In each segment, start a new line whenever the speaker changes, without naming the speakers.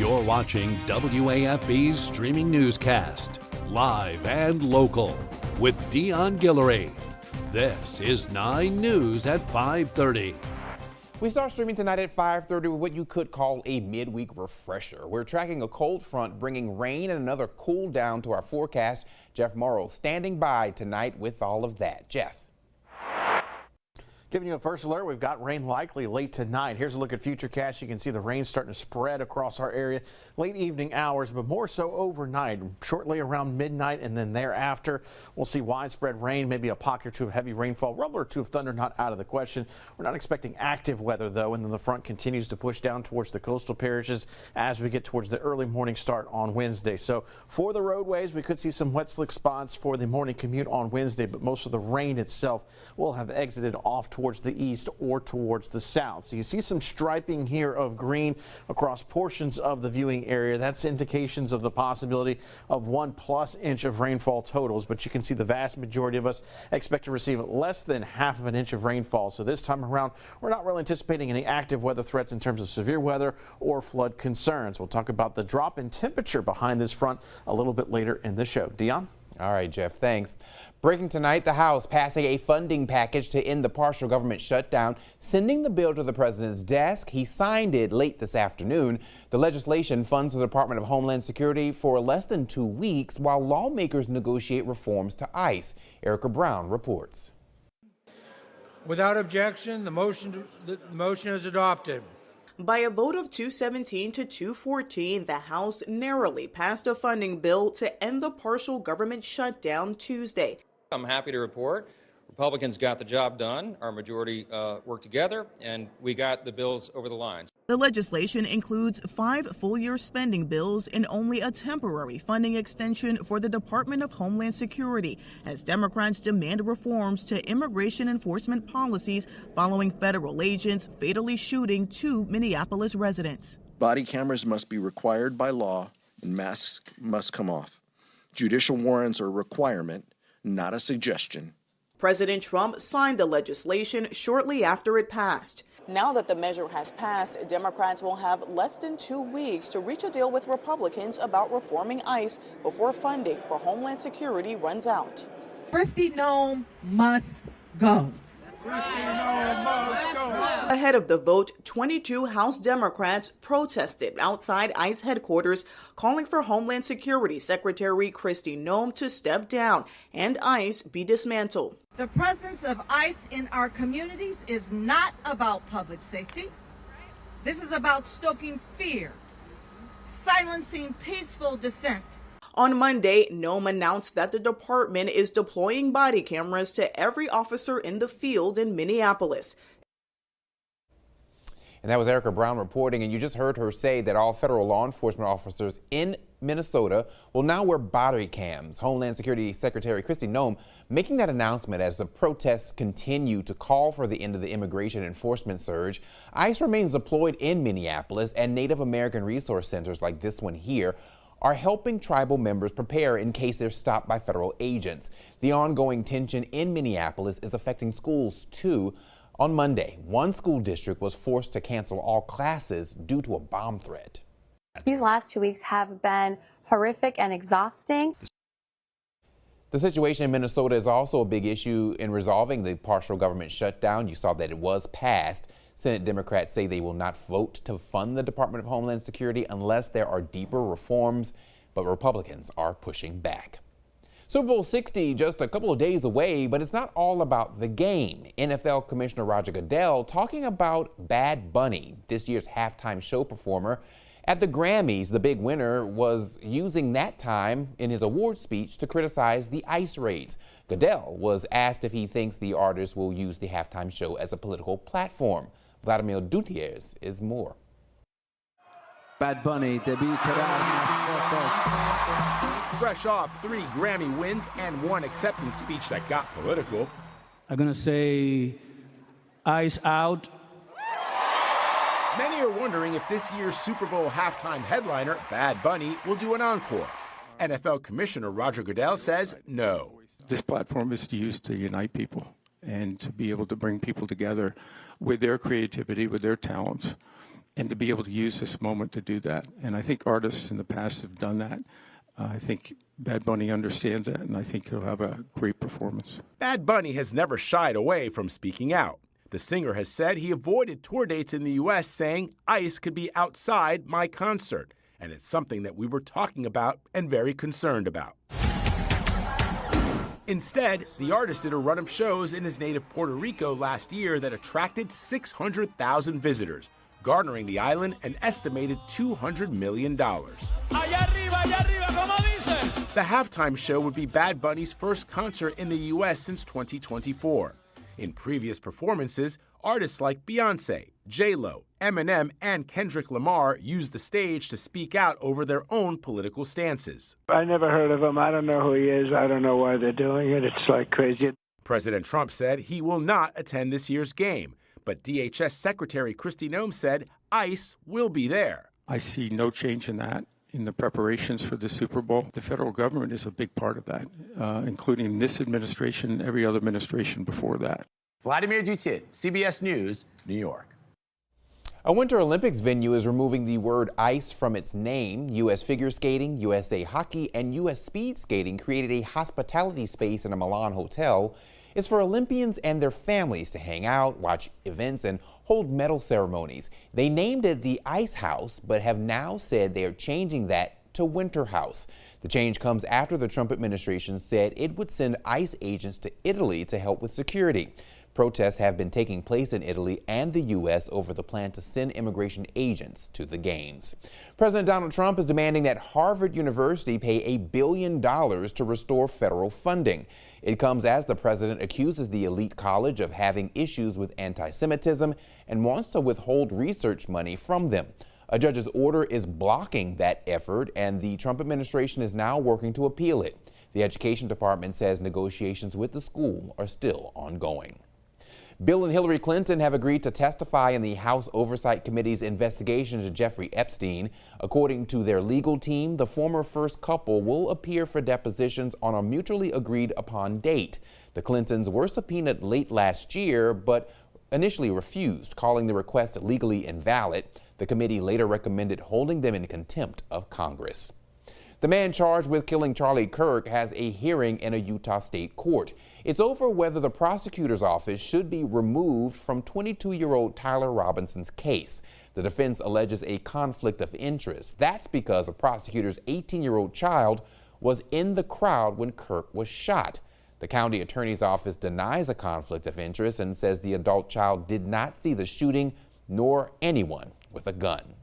You're watching WAFB's streaming newscast, live and local, with Dion Guillory. This is 9 News at 5:30.
We start streaming tonight at 5:30 with what you could call a midweek refresher. We're tracking a cold front bringing rain and another cool down to our forecast. Jeff Morrow standing by tonight with all of that. Jeff.
Giving you a first alert, we've got rain likely late tonight. Here's a look at Futurecast. You can see the rain starting to spread across our area late evening hours, but more so overnight, shortly around midnight, and then thereafter we'll see widespread rain, maybe a pocket or two of heavy rainfall, rumble or two of thunder not out of the question. We're not expecting active weather though, and then the front continues to push down towards the coastal parishes as we get towards the early morning start on Wednesday. So for the roadways, we could see some wet slick spots for the morning commute on Wednesday, but most of the rain itself will have exited off towards the east or towards the south. So you see some striping here of green across portions of the viewing area. That's indications of the possibility of 1+ inch of rainfall totals, but you can see the vast majority of us expect to receive less than ½ of an inch of rainfall. So this time around, we're not really anticipating any active weather threats in terms of severe weather or flood concerns. We'll talk about the drop in temperature behind this front a little bit later in the show. Dion?
All right, Jeff, thanks. Breaking tonight, the House passing a funding package to end the partial government shutdown, sending the bill to the president's desk. He signed it late this afternoon. The legislation funds the Department of Homeland Security for less than 2 weeks while lawmakers negotiate reforms to ICE. Erica Brown reports.
Without objection, the motion is adopted.
By a vote of 217 to 214, the House narrowly passed a funding bill to end the partial government shutdown Tuesday.
I'm happy to report Republicans got the job done. Our majority worked together, and we got the bills over the line.
The legislation includes 5 full-year spending bills and only a temporary funding extension for the Department of Homeland Security, as Democrats demand reforms to immigration enforcement policies following federal agents fatally shooting 2 Minneapolis residents.
Body cameras must be required by law, and masks must come off. Judicial warrants are a requirement, not a suggestion.
President Trump signed the legislation shortly after it passed. Now that the measure has passed, Democrats will have less than 2 weeks to reach a deal with Republicans about reforming ICE before funding for Homeland Security runs out.
Kristi Noem must go.
Ahead of the vote, 22 House Democrats protested outside ICE headquarters, calling for Homeland Security Secretary Kristi Noem to step down and ICE be dismantled.
The presence of ICE in our communities is not about public safety. This is about stoking fear, silencing peaceful dissent.
On Monday, Noem announced that the department is deploying body cameras to every officer in the field in Minneapolis.
And that was Erica Brown reporting, and you just heard her say that all federal law enforcement officers in Minnesota will now wear body cams. Homeland Security Secretary Kristi Noem making that announcement as the protests continue to call for the end of the immigration enforcement surge. ICE remains deployed in Minneapolis, and Native American resource centers like this one here are helping tribal members prepare in case they're stopped by federal agents. The ongoing tension in Minneapolis is affecting schools too. On Monday, one school district was forced to cancel all classes due to a bomb threat.
These last 2 weeks have been horrific and exhausting.
The situation in Minnesota is also a big issue in resolving the partial government shutdown. You saw that it was passed. Senate Democrats say they will not vote to fund the Department of Homeland Security unless there are deeper reforms, but Republicans are pushing back. Super Bowl 60 just a couple of days away, but it's not all about the game. NFL Commissioner Roger Goodell talking about Bad Bunny, this year's halftime show performer. At the Grammys, the big winner was using that time in his award speech to criticize the ICE raids. Goodell was asked if he thinks the artist will use the halftime show as a political platform. Vladimir Gutierrez is more.
Bad Bunny, debut
Fresh off 3 Grammy wins and 1 acceptance speech that got political.
I'm gonna say ICE out.
Many are wondering if this year's Super Bowl halftime headliner, Bad Bunny, will do an encore. NFL Commissioner Roger Goodell says no.
This platform is used to unite people and to be able to bring people together with their creativity, with their talents, and to be able to use this moment to do that. And I think artists in the past have done that. I think Bad Bunny understands that, and I think he'll have a great performance.
Bad Bunny has never shied away from speaking out. The singer has said he avoided tour dates in the U.S., saying ICE could be outside my concert, and it's something that we were talking about and very concerned about. Instead, the artist did a run of shows in his native Puerto Rico last year that attracted 600,000 visitors, garnering the island an estimated $200 million. The halftime show would be Bad Bunny's first concert in the U.S. since 2024. In previous performances, artists like Beyoncé, J-Lo, Eminem, and Kendrick Lamar used the stage to speak out over their own political stances.
I never heard of him. I don't know who he is. I don't know why they're doing it. It's like crazy.
President Trump said he will not attend this year's game, but DHS Secretary Kristi Noem said ICE will be there.
I see no change in that. In the preparations for the Super Bowl, the federal government is a big part of that, including this administration, every other administration before that.
Vladimir Dutit, CBS News, New York.
A Winter Olympics venue is removing the word ice from its name. U.S. figure skating, USA hockey, and U.S. speed skating created a hospitality space in a Milan hotel. It's for Olympians and their families to hang out, watch events, and hold medal ceremonies. They named it the Ice House, but have now said they are changing that to Winter House. The change comes after the Trump administration said it would send ICE agents to Italy to help with security. Protests have been taking place in Italy and the U.S. over the plan to send immigration agents to the games. President Donald Trump is demanding that Harvard University pay $1 billion to restore federal funding. It comes as the president accuses the elite college of having issues with anti-Semitism and wants to withhold research money from them. A judge's order is blocking that effort, and the Trump administration is now working to appeal it. The Education Department says negotiations with the school are still ongoing. Bill and Hillary Clinton have agreed to testify in the House Oversight Committee's investigation into Jeffrey Epstein. According to their legal team, the former first couple will appear for depositions on a mutually agreed upon date. The Clintons were subpoenaed late last year, but initially refused, calling the request legally invalid. The committee later recommended holding them in contempt of Congress. The man charged with killing Charlie Kirk has a hearing in a Utah state court. It's over whether the prosecutor's office should be removed from 22-year-old Tyler Robinson's case. The defense alleges a conflict of interest. That's because the prosecutor's 18-year-old child was in the crowd when Kirk was shot. The county attorney's office denies a conflict of interest and says the adult child did not see the shooting nor anyone with a gun.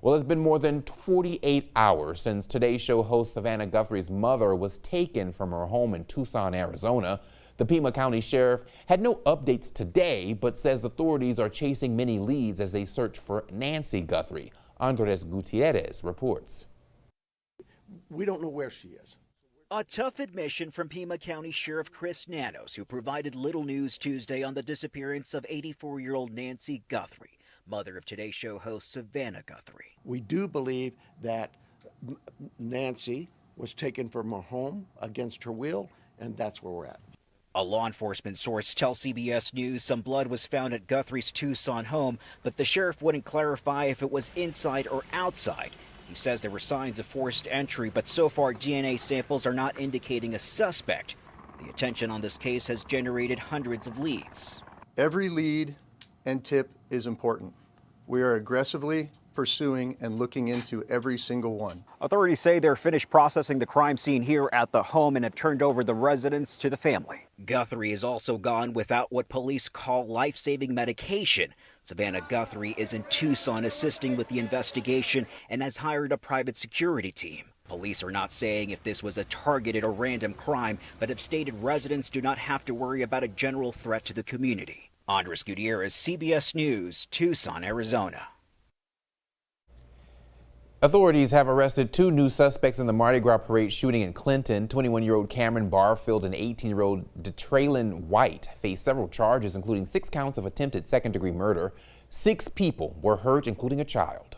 Well, it's been more than 48 hours since Today Show host Savannah Guthrie's mother was taken from her home in Tucson, Arizona. The Pima County Sheriff had no updates today, but says authorities are chasing many leads as they search for Nancy Guthrie. Andres Gutierrez reports.
We don't know where she is.
A tough admission from Pima County Sheriff Chris Nanos, who provided little news Tuesday on the disappearance of 84-year-old Nancy Guthrie, mother of Today Show host Savannah Guthrie.
We do believe that Nancy was taken from her home against her will, and that's where we're at.
A law enforcement source tells CBS News some blood was found at Guthrie's Tucson home, but the sheriff wouldn't clarify if it was inside or outside. He says there were signs of forced entry, but so far DNA samples are not indicating a suspect. The attention on this case has generated hundreds of leads.
Every lead and tip is important. We are aggressively pursuing and looking into every single one.
Authorities say they're finished processing the crime scene here at the home and have turned over the residence to the family. Guthrie is also gone without what police call life-saving medication. Savannah Guthrie is in Tucson assisting with the investigation and has hired a private security team. Police are not saying if this was a targeted or random crime, but have stated residents do not have to worry about a general threat to the community. Andres Gutierrez, CBS News, Tucson, Arizona.
Authorities have arrested 2 new suspects in the Mardi Gras parade shooting in Clinton. 21-year-old Cameron Barfield and 18-year-old Detraylon White face several charges, including 6 counts of attempted second-degree murder. 6 people were hurt, including a child.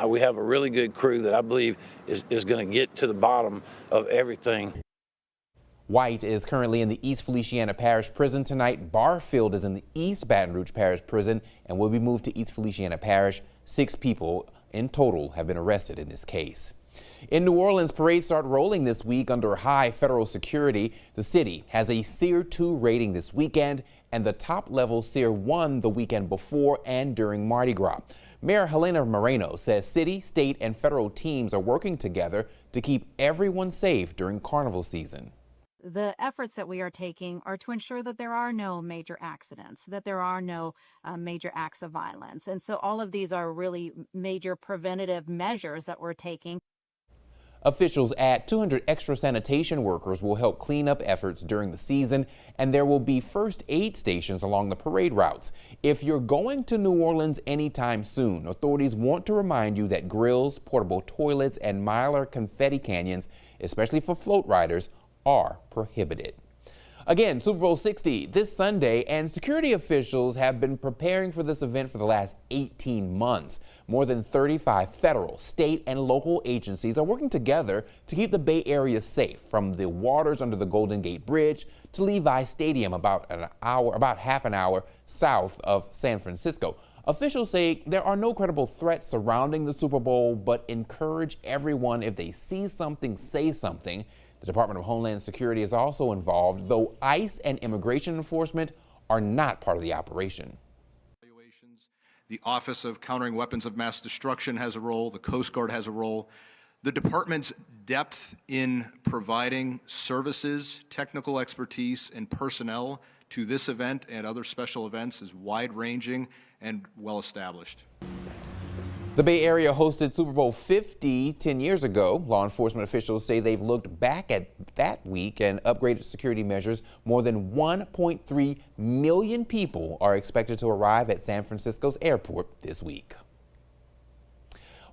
We have a really good crew that I believe is going to get to the bottom of everything.
White is currently in the East Feliciana Parish Prison tonight. Barfield is in the East Baton Rouge Parish Prison and will be moved to East Feliciana Parish. 6 people in total have been arrested in this case. In New Orleans, parades start rolling this week under high federal security. The city has a SEER 2 rating this weekend, and the top level SEER 1 the weekend before and during Mardi Gras. Mayor Helena Moreno says city, state, and federal teams are working together to keep everyone safe during carnival season.
The efforts that we are taking are to ensure that there are no major accidents, that there are no major acts of violence. And so all of these are really major preventative measures that we're taking.
Officials add 200 extra sanitation workers will help clean up efforts during the season, and there will be first aid stations along the parade routes. If you're going to New Orleans anytime soon, authorities want to remind you that grills, portable toilets, and miler confetti canyons, especially for float riders, are prohibited. Again, Super Bowl 60 this Sunday, and security officials have been preparing for this event for the last 18 months. More than 35 federal, state, and local agencies are working together to keep the Bay Area safe, from the waters under the Golden Gate Bridge to Levi Stadium, about half an hour south of San Francisco. Officials say there are no credible threats surrounding the Super Bowl, but encourage everyone, if they see something, say something. The Department of Homeland Security is also involved, though ICE and immigration enforcement are not part of the operation.
The Office of Countering Weapons of Mass Destruction has a role. The Coast Guard has a role. The department's depth in providing services, technical expertise, and personnel to this event and other special events is wide-ranging and well-established.
The Bay Area hosted Super Bowl 50 10 years ago. Law enforcement officials say they've looked back at that week and upgraded security measures. More than 1.3 million people are expected to arrive at San Francisco's airport this week.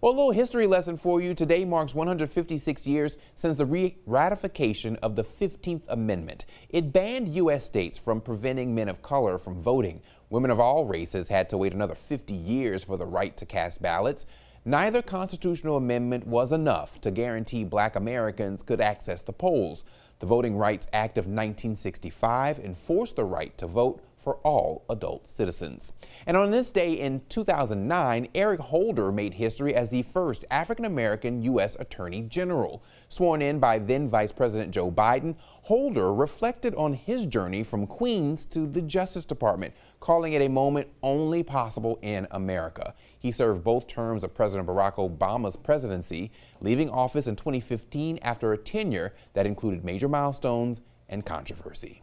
Well, a little history lesson for you. Today marks 156 years since the ratification of the 15th Amendment. It banned U.S. states from preventing men of color from voting. Women of all races had to wait another 50 years for the right to cast ballots. Neither constitutional amendment was enough to guarantee Black Americans could access the polls. The Voting Rights Act of 1965 enforced the right to vote for all adult citizens. And on this day in 2009, Eric Holder made history as the first African-American U.S. Attorney General. Sworn in by then Vice President Joe Biden, Holder reflected on his journey from Queens to the Justice Department, calling it a moment only possible in America. He served both terms of President Barack Obama's presidency, leaving office in 2015 after a tenure that included major milestones and controversy.